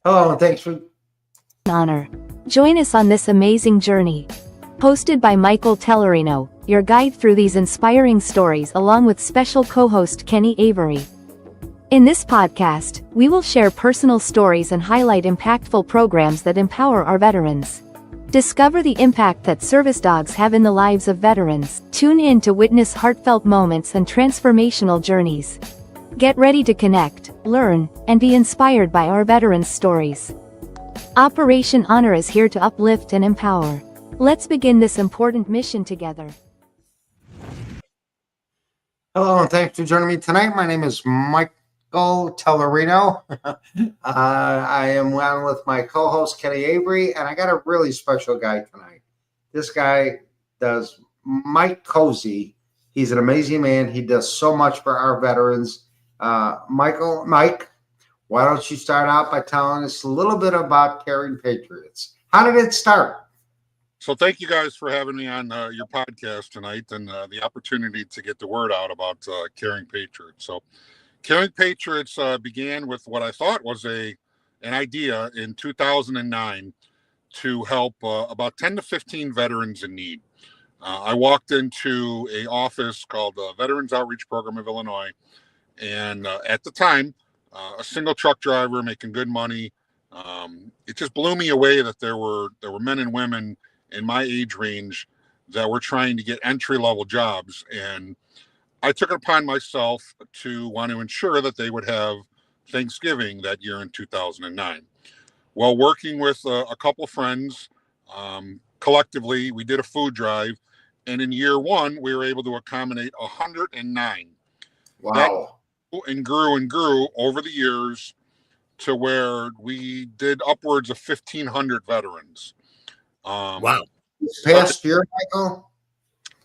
Hello, and thanks for honor. Join us on this amazing journey. Hosted by Michael Tellerino, your guide through these inspiring stories along with special co-host Kenny Avery. In this podcast, we will share personal stories and highlight impactful programs that empower our veterans. Discover the impact that service dogs have in the lives of veterans. Tune in to witness heartfelt moments and transformational journeys. Get ready to connect, learn, and be inspired by our veterans' stories. Operation Honor is here to uplift and empower. Let's begin this important mission together. hello, and thanks for joining me tonight. My name is Michael Tellerino. I am on with my co-host Kenny Avery, and I got a really special guy tonight. This guy does Mike Cozy. He's an amazing man. He does so much for our veterans. Mike, why don't you start out by telling us a little bit about Caring Patriots? How did it start? So thank you guys for having me on your podcast tonight and the opportunity to get the word out about Caring Patriots. So Caring Patriots began with what I thought was an idea in 2009 to help about 10 to 15 veterans in need. I walked into an office called the Veterans Outreach Program of Illinois, and at the time, a single truck driver making good money. It just blew me away that there were men and women in my age range that were trying to get entry-level jobs, and I took it upon myself to want to ensure that they would have Thanksgiving that year in 2009. While working with a couple of friends, collectively, we did a food drive, and in year one, we were able to accommodate 109. Wow. That grew over the years to where we did upwards of 1,500 veterans. Wow. This past year, Michael?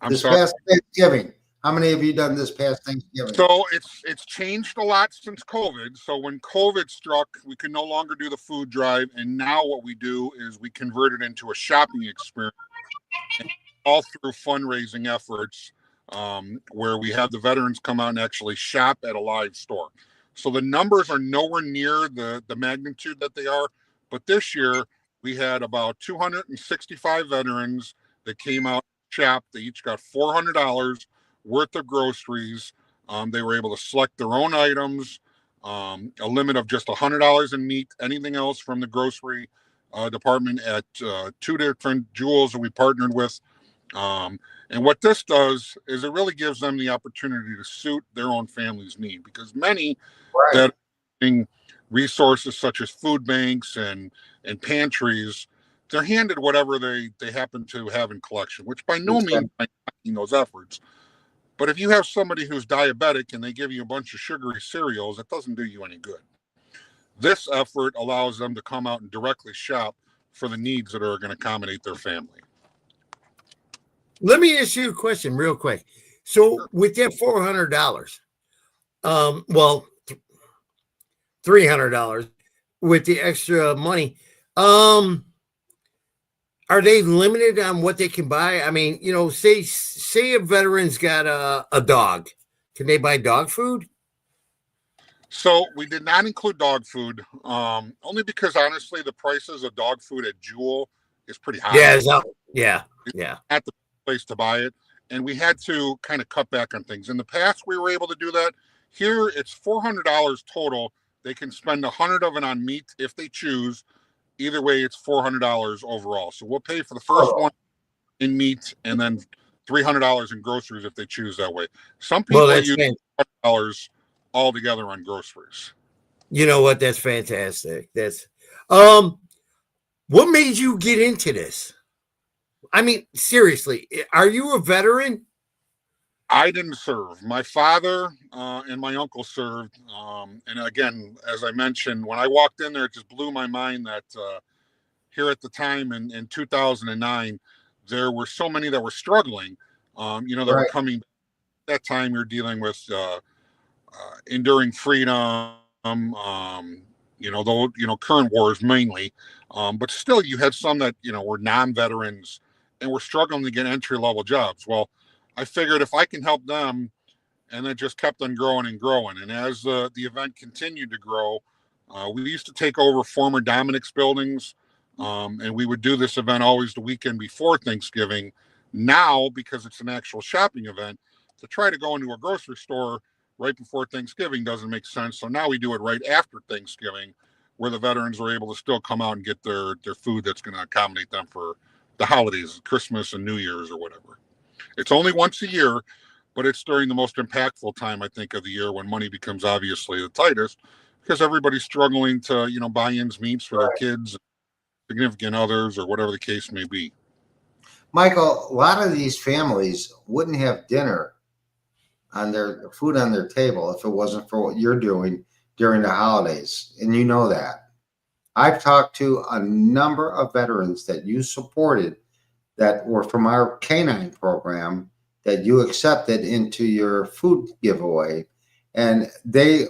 Past Thanksgiving. How many have you done this past Thanksgiving? So it's changed a lot since COVID. So when COVID struck, we could no longer do the food drive. And now what we do is we convert it into a shopping experience, all through fundraising efforts, where we have the veterans come out and actually shop at a live store. So the numbers are nowhere near the magnitude that they are. But this year, we had about 265 veterans that came out and shopped. They each got $400 worth of groceries. They were able to select their own items, a limit of just $100 in meat, anything else from the grocery department at two different jewels that we partnered with. And what this does is it really gives them the opportunity to suit their own family's need, because many that are getting resources such as food banks and pantries, they're handed whatever they happen to have in collection, which by no means I'm knocking those efforts. But if you have somebody who's diabetic and they give you a bunch of sugary cereals, it doesn't do you any good. This effort allows them to come out and directly shop for the needs that are going to accommodate their family. Let me ask you a question real quick. So with that $400, $300 with the extra money, are they limited on what they can buy? I mean, say a veteran's got a dog. Can they buy dog food? So we did not include dog food, only because honestly, the prices of dog food at Jewel is pretty high. Yeah. At the place to buy it, and we had to kind of cut back on things. In the past, we were able to do that. Here, it's $400 total. They can spend $100 of it on meat if they choose. Either way, it's $400 overall. So we'll pay for the first one in meat, and then $300 in groceries if they choose that way. Some people use $100 all together on groceries. You know what? That's fantastic. That's what made you get into this? I mean, seriously, are you a veteran? I didn't serve. My father and my uncle served. And again, as I mentioned, when I walked in there, it just blew my mind that here at the time in 2009, there were so many that were struggling, that were coming. At that time, you're dealing with enduring freedom, current wars mainly. But still, you had some that, were non-veterans and were struggling to get entry-level jobs. Well, I figured if I can help them, and it just kept on growing and growing. And as the event continued to grow, We used to take over former Dominic's buildings, and we would do this event always the weekend before Thanksgiving. Now, because it's an actual shopping event, to try to go into a grocery store right before Thanksgiving doesn't make sense. So now we do it right after Thanksgiving, where the veterans are able to still come out and get their food that's going to accommodate them for the holidays, Christmas and New Year's or whatever. It's only once a year, but it's during the most impactful time, I think, of the year when money becomes obviously the tightest because everybody's struggling to, buy ends meats for their kids, significant others, or whatever the case may be. Michael, a lot of these families wouldn't have dinner on their food on their table if it wasn't for what you're doing during the holidays. And you know that. I've talked to a number of veterans that you supported that were from our canine program that you accepted into your food giveaway. And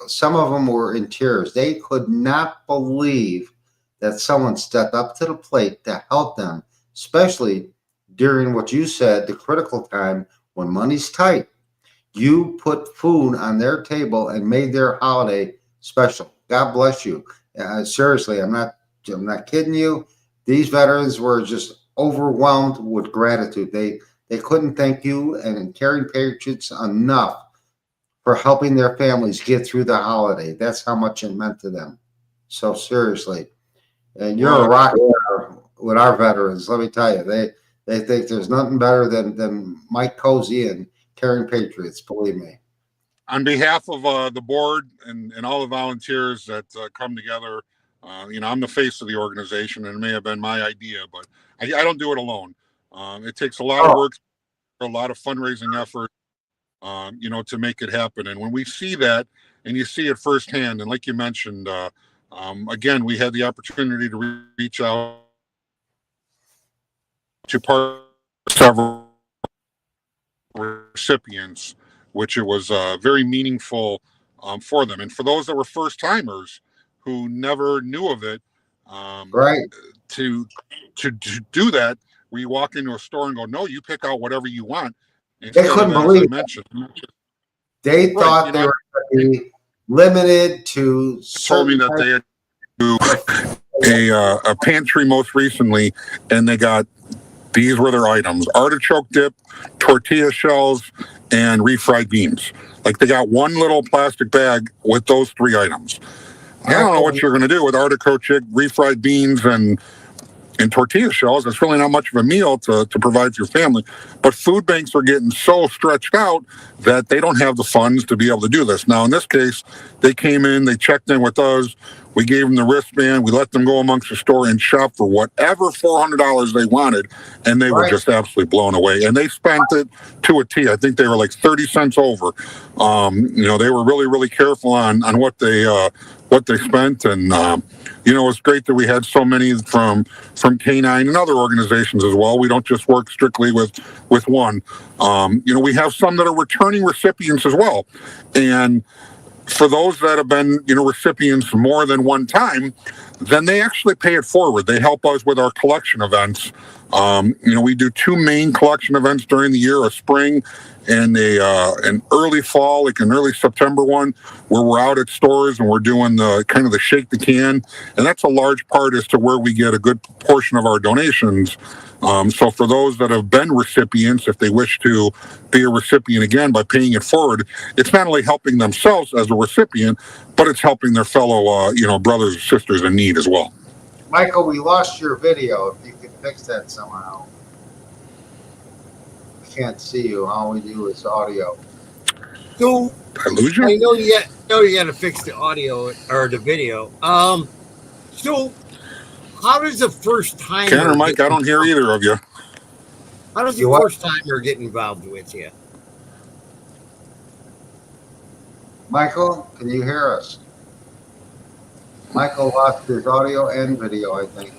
some of them were in tears. They could not believe that someone stepped up to the plate to help them, especially during what you said, the critical time when money's tight. You put food on their table and made their holiday special. God bless you. Seriously, I'm not kidding you. These veterans were just overwhelmed with gratitude. They couldn't thank you and Caring Patriots enough for helping their families get through the holiday. That's how much it meant to them. So seriously, and you're a rock star with our veterans. Let me tell you, they think there's nothing better than Mike Cozy and Caring Patriots. Believe me. On behalf of the board and all the volunteers that come together, I'm the face of the organization, and it may have been my idea, but I don't do it alone. It takes a lot of work, a lot of fundraising effort, to make it happen. And when we see that, and you see it firsthand, and like you mentioned, again, we had the opportunity to reach out to several recipients, which it was very meaningful for them. And for those that were first timers who never knew of it, right, to do that, where you walk into a store and go, no, you pick out whatever you want. They couldn't believe it. They thought they were going to be limited to. Told me that they had to do a pantry most recently, and these were their items: artichoke dip, tortilla shells, and refried beans. Like, they got one little plastic bag with those 3 items. I don't know what you're going to do with artichoke chick, refried beans, and tortilla shells. It's really not much of a meal to provide for your family. But food banks are getting so stretched out that they don't have the funds to be able to do this. Now, in this case, they came in, they checked in with us. We gave them the wristband. We let them go amongst the store and shop for whatever $400 they wanted. And they were just absolutely blown away. And they spent it to a T. I think they were like 30 cents over. They were really, really careful on what they spent. And, it's great that we had so many from K9 and other organizations as well. We don't just work strictly with one. We have some that are returning recipients as well. And for those that have been, recipients more than one time, then they actually pay it forward. They help us with our collection events. We do 2 main collection events during the year: a spring and an early fall, like an early September one, where we're out at stores and we're doing the kind of the shake the can. And that's a large part as to where we get a good portion of our donations. So for those that have been recipients, if they wish to be a recipient again by paying it forward, it's not only helping themselves as a recipient, but it's helping their fellow, brothers and sisters in need as well. Michael, we lost your video. If you could fix that somehow. We can't see you. All we do is audio. So did I lose you? I know you got to fix the audio or the video. So how does the first timer? Ken or Mike, I don't hear either of you. How does the first timer get involved with you? Michael, can you hear us? Michael lost his audio and video, I think.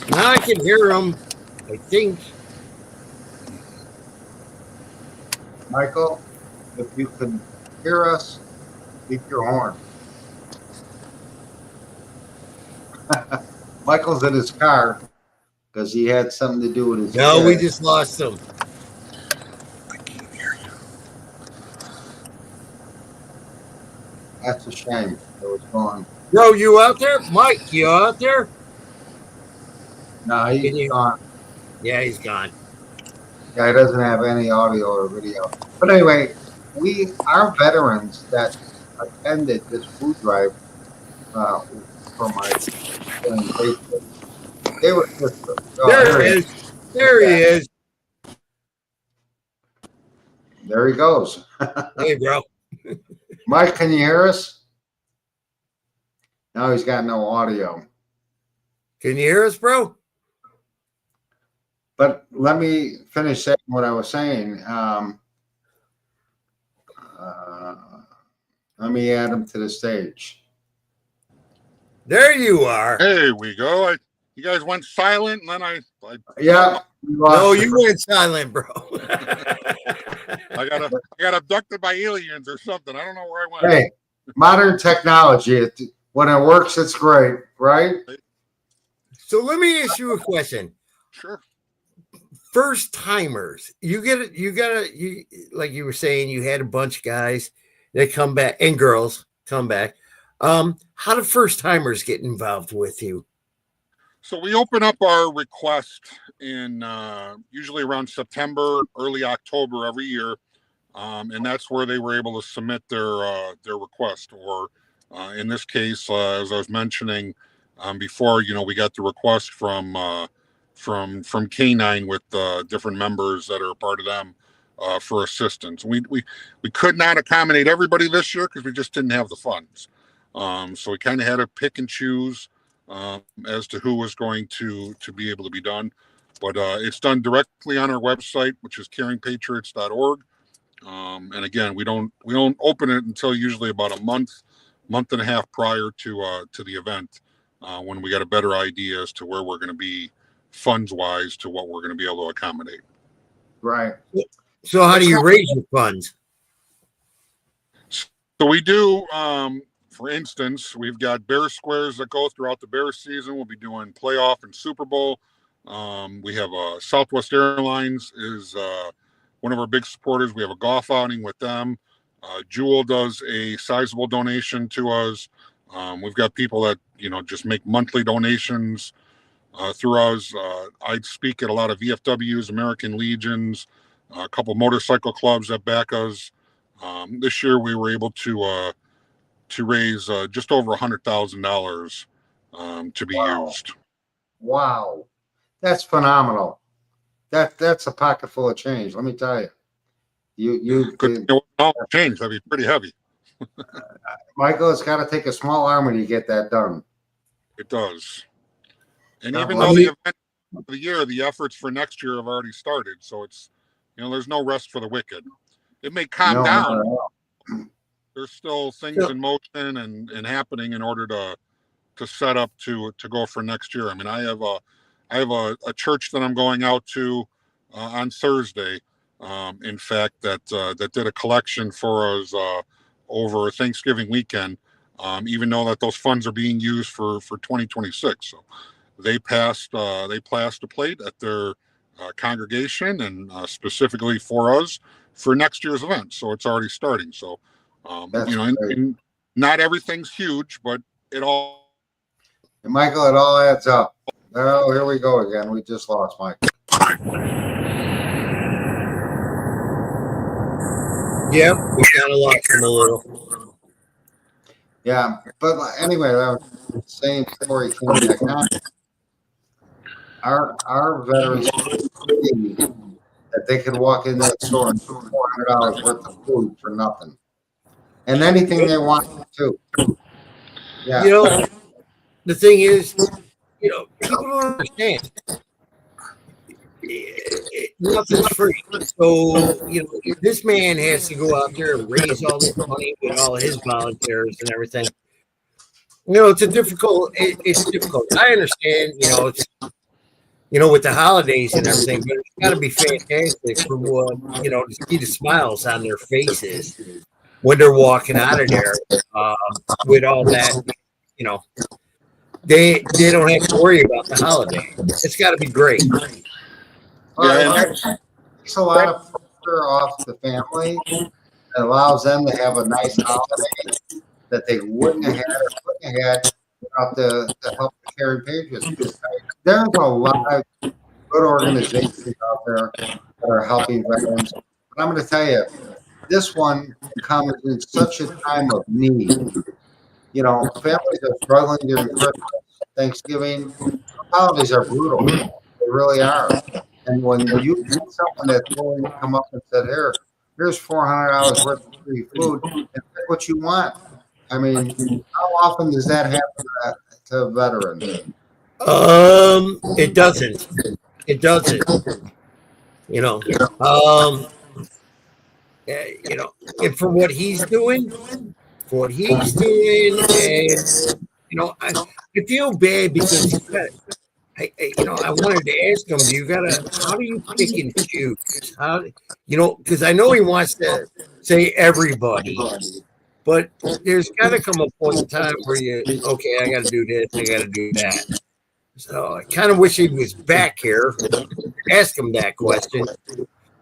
Now I can hear him, I think. Michael, if you can hear us, beep your horn. Michael's in his car because he had something to do with his kid. We just lost him. I can't hear you. That's a shame. It was gone. Bro, you out there? Mike, you out there? No, he's gone. Yeah, he's gone. Yeah, he doesn't have any audio or video. But anyway, our veterans that attended this food drive uh, for my Facebook, they were just, There he is. There he is. There he goes. Hey, bro. Mike, can you hear us? No, he's got no audio. Can you hear us, bro? But let me finish saying what I was saying. Let me add him to the stage. There you are. Hey, we go. You guys went silent, and then I Yeah. No, you went silent, bro. I got abducted by aliens or something. I don't know where I went. Hey, modern technology. When it works, it's great, right? So let me ask you a question. Sure. First timers, you like you were saying, you had a bunch of guys that come back and girls come back. How do first timers get involved with you? So we open up our request in usually around September, early October every year, and that's where they were able to submit their request. Or in this case, as I was mentioning before, we got the request from K9 with different members that are part of them for assistance. We could not accommodate everybody this year because we just didn't have the funds. So we kind of had to pick and choose as to who was going to be able to be done. But it's done directly on our website, which is caringpatriots.org. And again, we don't open it until usually about a month and a half prior to the event, when we got a better idea as to where we're going to be funds wise to what we're going to be able to accommodate. Right. So how do you raise your funds? So we do, for instance, we've got Bear Squares that go throughout the Bear season. We'll be doing playoff and Super Bowl. We have Southwest Airlines is one of our big supporters. We have a golf outing with them. Jewel does a sizable donation to us. We've got people that, just make monthly donations through us. I speak at a lot of VFWs, American Legions, a couple motorcycle clubs that back us. This year we were able to raise just over $100,000 to be used. Wow, that's phenomenal. That's a pocket full of change. Let me tell you. You could change. That'd be pretty heavy. Michael, it's got to take a small army to get that done. It does. And even though the event of the year, the efforts for next year have already started, so it's there's no rest for the wicked. It may calm down. There's still things in motion and happening in order to set up to go for next year. I mean, I have a church that I'm going out to on Thursday. In fact, that did a collection for us over Thanksgiving weekend. Even though that those funds are being used for 2026, so they passed a plate at their congregation and specifically for us for next year's event. So it's already starting. So and not everything's huge, but it all. And Michael, it all adds up. Oh, here we go again. We just lost Mike. Yep, we kind of lost him a little. Yeah, but anyway, that was the same story. Our veterans that they could walk in that store and do $400 worth of food for nothing, and anything they want to. Yeah. The thing is, people don't understand. Nothing's free. So, this man has to go out there and raise all this money with all his volunteers and everything. It's difficult. I understand, it's, with the holidays and everything, but it's got to be fantastic for to see the smiles on their faces when they're walking out of there with all that, they don't have to worry about the holiday. It's got to be great. It takes a lot of pressure off the family. It allows them to have a nice holiday that they wouldn't have had or couldn't have had without the help of Carrie Pages. There's a lot of good organizations out there that are helping veterans. But I'm going to tell you, this one comes in such a time of need. You know, families are struggling during Christmas, Thanksgiving. Holidays are brutal. They really are. And when you get someone that's willing to come up and said, here's $400 worth of free food, and pick what you want. I mean, how often does that happen to veterans? It doesn't. It doesn't. You know. You know, and for what he's doing, and you know, I feel bad because he's got. You know, I wanted to ask him, how do you pick and choose? How, you know, because I know he wants to say everybody, but there's got to come a point in time where okay, I got to do this, I got to do that. So I kind of wish he was back here to ask him that question.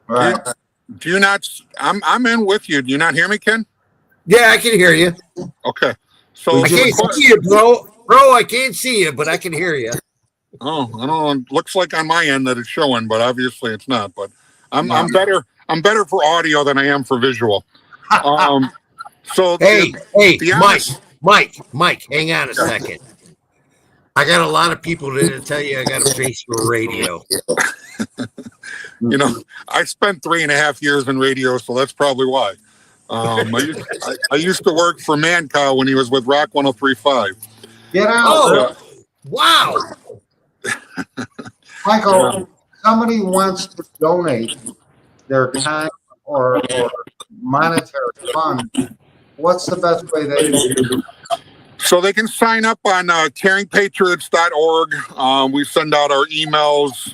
Right. Do you not? I'm in with you. Do you not hear me, Ken? Yeah, I can hear you. Okay. So I can't see you, bro. Bro, I can't see you, but I can hear you. Oh, I don't know. It looks like on my end that it's showing, but obviously it's not. But I'm better. I'm better for audio than I am for visual. So hey, Mike, hang on a second. I got a lot of people that tell you I got a face for radio. You know, I spent 3.5 years in radio, so that's probably why. I used to work for Mancow when he was with Rock 103.5. Get out. Oh, wow. Michael, somebody wants to donate their time or monetary fund. What's the best way they can do it? So they can sign up on caringpatriots.org. We send out our emails.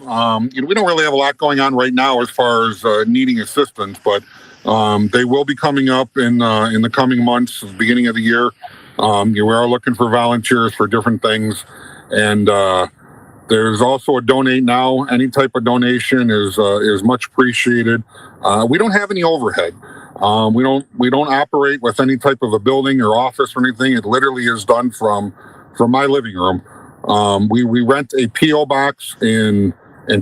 You know, we don't really have a lot going on right now as far as needing assistance, but they will be coming up in the coming months, beginning of the year. We are looking for volunteers for different things, and there's also a donate now. Any type of donation is much appreciated. We don't have any overhead. We don't operate with any type of a building or office or anything. It literally is done from my living room. We rent a PO box in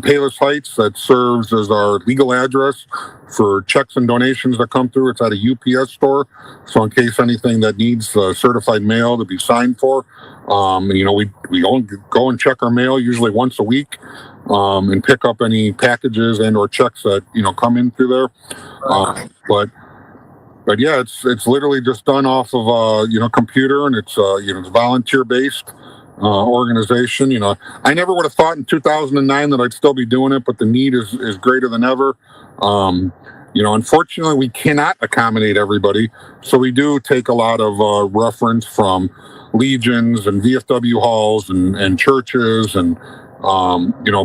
Palos Heights that serves as our legal address for checks and donations that come through. It's at a UPS store, so in case anything that needs certified mail to be signed for, you know, we go and check our mail usually once a week, and pick up any packages and or checks that come in through there. But yeah, it's literally just done off of a computer, and it's it's volunteer based organization. I never would have thought in 2009 that I'd still be doing it, but the need is greater than ever. Unfortunately, we cannot accommodate everybody, so we do take a lot of reference from legions and VFW halls and churches and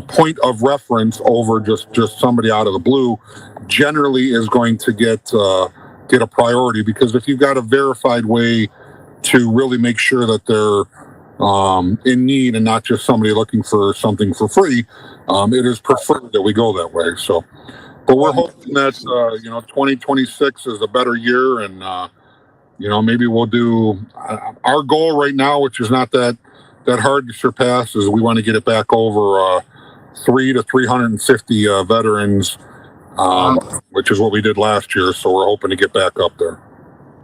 point of reference over just somebody out of the blue generally is going to get a priority, because if you've got a verified way to really make sure that they're in need and not just somebody looking for something for free, it is preferred that we go that way. So, but we're hoping that 2026 is a better year, and maybe we'll do our goal right now, which is not that hard to surpass, is we want to get it back over 300 to 350 veterans, which is what we did last year. So we're hoping to get back up there.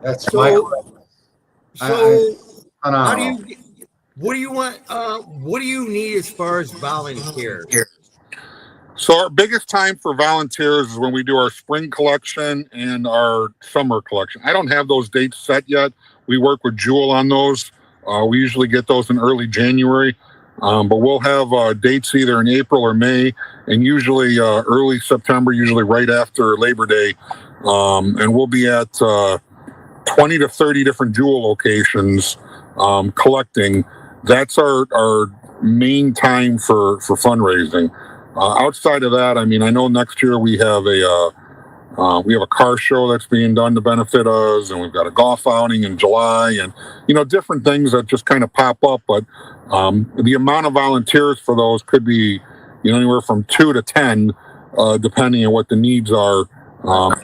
That's what do you want? What do you need as far as volunteers? So our biggest time for volunteers is when we do our spring collection and our summer collection. I don't have those dates set yet. We work with Jewel on those. We usually get those in early January, but we'll have dates either in April or May, and usually early September, usually right after Labor Day. And we'll be at 20 to 30 different Jewel locations collecting. That's our main time for fundraising. Outside of that, I know next year we have a car show that's being done to benefit us, and we've got a golf outing in July, and different things that just kind of pop up. But the amount of volunteers for those could be anywhere from 2 to 10, depending on what the needs are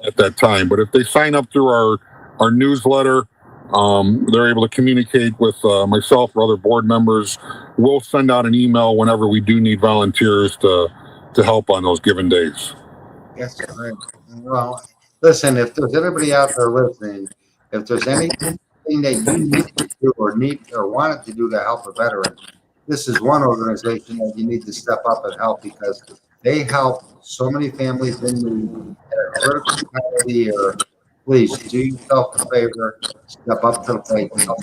at that time. But if they sign up through our newsletter, They're able to communicate with myself or other board members. We'll send out an email whenever we do need volunteers to help on those given days. Yes, great. Well, listen, if there's anybody out there listening, if there's anything that you need to do or wanted to do to help a veteran, this is one organization that you need to step up and help, because they help so many families in need at a critical time of the year. Please do yourself a favor, step up to the plate and help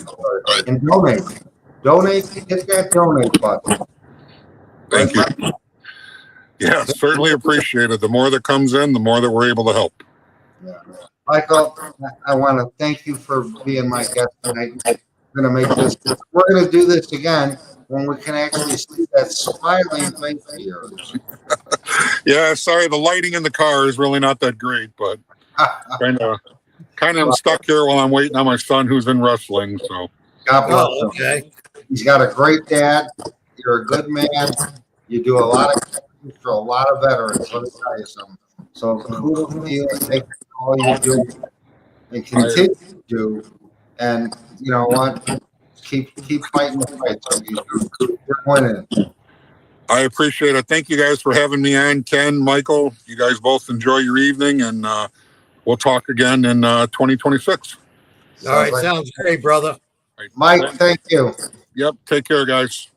and donate. Donate, hit that donate button. Thank you. Yeah, certainly appreciate it. The more that comes in, the more that we're able to help. Yeah. Michael, I want to thank you for being my guest tonight. We're going to do this again when we can actually see that smiling face of yours. Yeah, sorry, the lighting in the car is really not that great, but kind of I'm stuck here while I'm waiting on my son who's in wrestling. So God bless him. Okay. He's got a great dad. You're a good man. You do a lot of things for a lot of veterans. Let me tell you something. So kudos to you, and thank you for all you do and continue to do. And you know what? Keep fighting the fight. So you're winning. I appreciate it. Thank you guys for having me on. Ken, Michael, you guys both enjoy your evening, and we'll talk again in 2026. All right. Sounds great, brother. All right. Mike, thank you. Yep. Take care, guys.